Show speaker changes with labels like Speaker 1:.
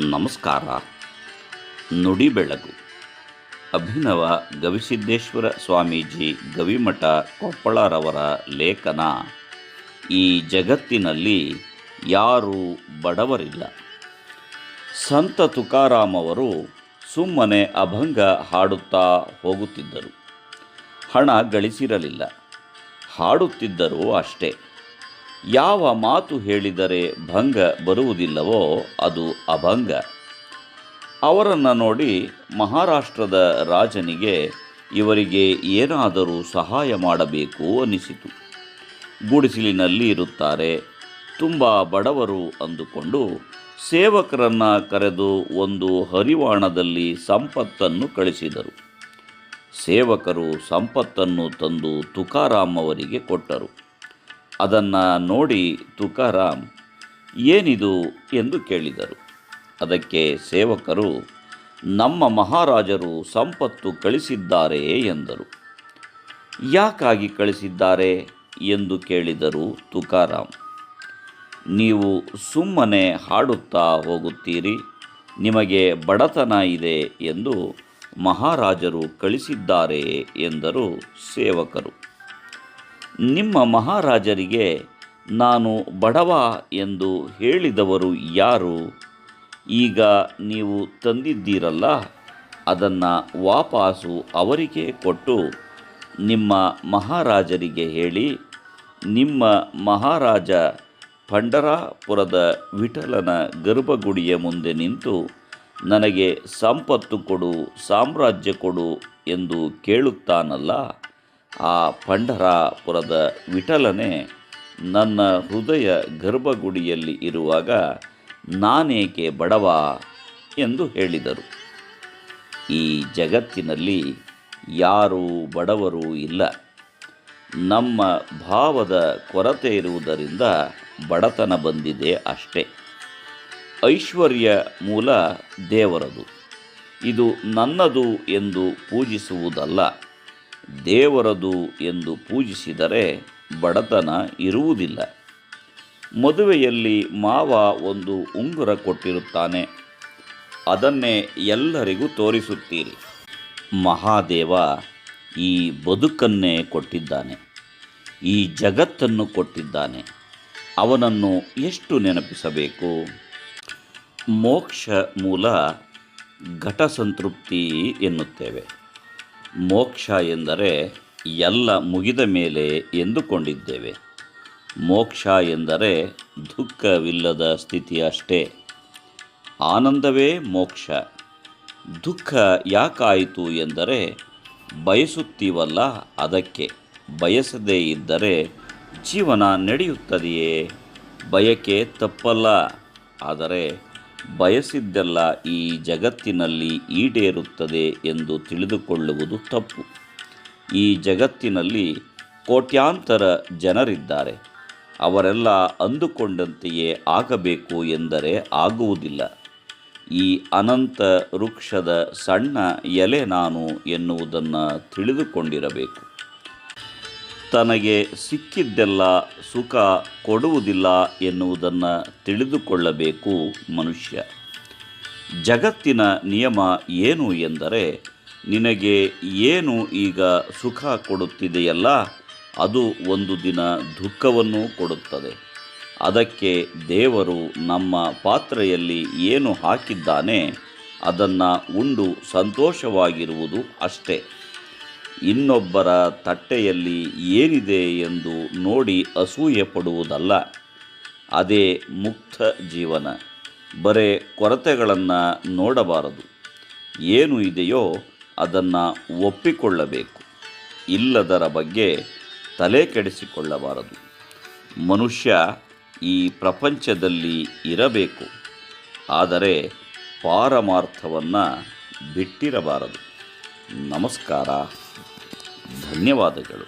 Speaker 1: ನಮಸ್ಕಾರ. ನುಡಿ ಬೆಳಗು. ಅಭಿನವ ಗವಿಸಿದ್ದೇಶ್ವರ ಸ್ವಾಮೀಜಿ ಗವಿಮಠ ಕೊಪ್ಪಳರವರ ಲೇಖನ. ಈ ಜಗತ್ತಿನಲ್ಲಿ ಯಾರೂ ಬಡವರಿಲ್ಲ. ಸಂತ ತುಕಾರಾಮವರು ಸುಮ್ಮನೆ ಅಭಂಗ ಹಾಡುತ್ತಾ ಹೋಗುತ್ತಿದ್ದರು. ಹಣ ಗಳಿಸಿರಲಿಲ್ಲ, ಹಾಡುತ್ತಿದ್ದರು ಅಷ್ಟೇ. ಯಾವ ಮಾತು ಹೇಳಿದರೆ ಭಂಗ ಬರುವುದಿಲ್ಲವೋ ಅದು ಅಭಂಗ. ಅವರನ್ನು ನೋಡಿ ಮಹಾರಾಷ್ಟ್ರದ ರಾಜನಿಗೆ ಇವರಿಗೆ ಏನಾದರೂ ಸಹಾಯ ಮಾಡಬೇಕು ಅನಿಸಿತು. ಗುಡಿಸಲಿನಲ್ಲಿ ಇರುತ್ತಾರೆ, ತುಂಬ ಬಡವರು ಅಂದುಕೊಂಡು ಸೇವಕರನ್ನು ಕರೆದು ಒಂದು ಹರಿವಾಣದಲ್ಲಿ ಸಂಪತ್ತನ್ನು ಕಳಿಸಿದರು. ಸೇವಕರು ಸಂಪತ್ತನ್ನು ತಂದು ತುಕಾರಾಮ್ ಅವರಿಗೆ ಕೊಟ್ಟರು. ಅದನ್ನು ನೋಡಿ ತುಕಾರಾಮ್ ಏನಿದು ಎಂದು ಕೇಳಿದರು. ಅದಕ್ಕೆ ಸೇವಕರು, ನಮ್ಮ ಮಹಾರಾಜರು ಸಂಪತ್ತು ಕಳಿಸಿದ್ದಾರೆ ಎಂದರು. ಯಾಕಾಗಿ ಕಳಿಸಿದ್ದಾರೆ ಎಂದು ಕೇಳಿದರು ತುಕಾರಾಮ್. ನೀವು ಸುಮ್ಮನೆ ಹಾಡುತ್ತಾ ಹೋಗುತ್ತೀರಿ, ನಿಮಗೆ ಬಡತನ ಇದೆ ಎಂದು ಮಹಾರಾಜರು ಕಳಿಸಿದ್ದಾರೆ ಎಂದರು ಸೇವಕರು. ನಿಮ್ಮ ಮಹಾರಾಜರಿಗೆ ನಾನು ಬಡವ ಎಂದು ಹೇಳಿದವರು ಯಾರು? ಈಗ ನೀವು ತಂದಿದ್ದೀರಲ್ಲ, ಅದನ್ನು ವಾಪಸ್ಸು ಅವರಿಗೆ ಕೊಟ್ಟು ನಿಮ್ಮ ಮಹಾರಾಜರಿಗೆ ಹೇಳಿ, ನಿಮ್ಮ ಮಹಾರಾಜ ಪಂಢರಾಪುರದ ವಿಠಲನ ಗರ್ಭಗುಡಿಯ ಮುಂದೆ ನಿಂತು ನನಗೆ ಸಂಪತ್ತು ಕೊಡು, ಸಾಮ್ರಾಜ್ಯ ಕೊಡು ಎಂದು ಕೇಳುತ್ತಾನಲ್ಲ, ಆ ಪಂಢರಾಪುರದ ವಿಠಲನೇ ನನ್ನ ಹೃದಯ ಗರ್ಭಗುಡಿಯಲ್ಲಿ ಇರುವಾಗ ನಾನೇಕೆ ಬಡವ ಎಂದು ಹೇಳಿದರು. ಈ ಜಗತ್ತಿನಲ್ಲಿ ಯಾರೂ ಬಡವರು ಇಲ್ಲ. ನಮ್ಮ ಭಾವದ ಕೊರತೆ ಇರುವುದರಿಂದ ಬಡತನ ಬಂದಿದೆ ಅಷ್ಟೇ. ಐಶ್ವರ್ಯ ಮೂಲ ದೇವರದು. ಇದು ನನ್ನದು ಎಂದು ಪೂಜಿಸುವುದಲ್ಲ. ದೇವರದು ಎಂದು ಪೂಜಿಸಿದರೆ ಬಡತನ ಇರುವುದಿಲ್ಲ. ಮದುವೆಯಲ್ಲಿ ಮಾವ ಒಂದು ಉಂಗುರ ಕೊಟ್ಟಿರುತ್ತಾನೆ, ಅದನ್ನೇ ಎಲ್ಲರಿಗೂ ತೋರಿಸುತ್ತೀರಿ. ಮಹಾದೇವ ಈ ಬದುಕನ್ನೇ ಕೊಟ್ಟಿದ್ದಾನೆ, ಈ ಜಗತ್ತನ್ನು ಕೊಟ್ಟಿದ್ದಾನೆ. ಅವನನ್ನು ಎಷ್ಟು ನೆನಪಿಸಬೇಕು? ಮೋಕ್ಷ ಮೂಲ ಘಟ ಸಂತೃಪ್ತಿ ಎನ್ನುತ್ತೇವೆ. ಮೋಕ್ಷ ಎಂದರೆ ಎಲ್ಲ ಮುಗಿದ ಮೇಲೆ ಎಂದುಕೊಂಡಿದ್ದೇವೆ. ಮೋಕ್ಷ ಎಂದರೆ ದುಃಖವಿಲ್ಲದ ಸ್ಥಿತಿ ಅಷ್ಟೇ. ಆನಂದವೇ ಮೋಕ್ಷ. ದುಃಖ ಯಾಕಾಯಿತು ಎಂದರೆ ಬಯಸುತ್ತೀವಲ್ಲ ಅದಕ್ಕೆ. ಬಯಸದೇ ಇದ್ದರೆ ಜೀವನ ನಡೆಯುತ್ತದೆಯೇ? ಬಯಕೆ ತಪ್ಪಲ್ಲ, ಆದರೆ ಬಯಸಿದ್ದೆಲ್ಲ ಈ ಜಗತ್ತಿನಲ್ಲಿ ಈಡೇರುತ್ತದೆ ಎಂದು ತಿಳಿದುಕೊಳ್ಳುವುದು ತಪ್ಪು. ಈ ಜಗತ್ತಿನಲ್ಲಿ ಕೋಟ್ಯಾಂತರ ಜನರಿದ್ದಾರೆ. ಅವರೆಲ್ಲ ಅಂದುಕೊಂಡಂತೆಯೇ ಆಗಬೇಕು ಎಂದರೆ ಆಗುವುದಿಲ್ಲ. ಈ ಅನಂತ ವೃಕ್ಷದ ಸಣ್ಣ ಎಲೆ ನಾನು ಎನ್ನುವುದನ್ನು ತಿಳಿದುಕೊಂಡಿರಬೇಕು. ತನಗೆ ಸಿಕ್ಕಿದ್ದೆಲ್ಲ ಸುಖ ಕೊಡುವುದಿಲ್ಲ ಎನ್ನುವುದನ್ನು ತಿಳಿದುಕೊಳ್ಳಬೇಕು ಮನುಷ್ಯ. ಜಗತ್ತಿನ ನಿಯಮ ಏನು ಎಂದರೆ, ನಿನಗೆ ಏನು ಈಗ ಸುಖ ಕೊಡುತ್ತಿದೆಯಲ್ಲ, ಅದು ಒಂದು ದಿನ ದುಃಖವನ್ನು ಕೊಡುತ್ತದೆ. ಅದಕ್ಕೆ ದೇವರು ನಮ್ಮ ಪಾತ್ರೆಯಲ್ಲಿ ಏನು ಹಾಕಿದ್ದಾನೆ ಅದನ್ನು ಉಂಡು ಸಂತೋಷವಾಗಿರುವುದು ಅಷ್ಟೇ. ಇನ್ನೊಬ್ಬರ ತಟ್ಟೆಯಲ್ಲಿ ಏನಿದೆ ಎಂದು ನೋಡಿ ಅಸೂಯೆ ಪಡುವುದಲ್ಲ. ಅದೇ ಮುಕ್ತ ಜೀವನ. ಬರೇ ಕೊರತೆಗಳನ್ನು ನೋಡಬಾರದು. ಏನು ಇದೆಯೋ ಅದನ್ನು ಒಪ್ಪಿಕೊಳ್ಳಬೇಕು. ಇಲ್ಲದರ ಬಗ್ಗೆ ತಲೆ ಕೆಡಿಸಿಕೊಳ್ಳಬಾರದು. ಮನುಷ್ಯ ಈ ಪ್ರಪಂಚದಲ್ಲಿ ಇರಬೇಕು, ಆದರೆ ಪಾರಮಾರ್ಥವನ್ನು ಬಿಟ್ಟಿರಬಾರದು. ನಮಸ್ಕಾರ. ಧನ್ಯವಾದಗಳು.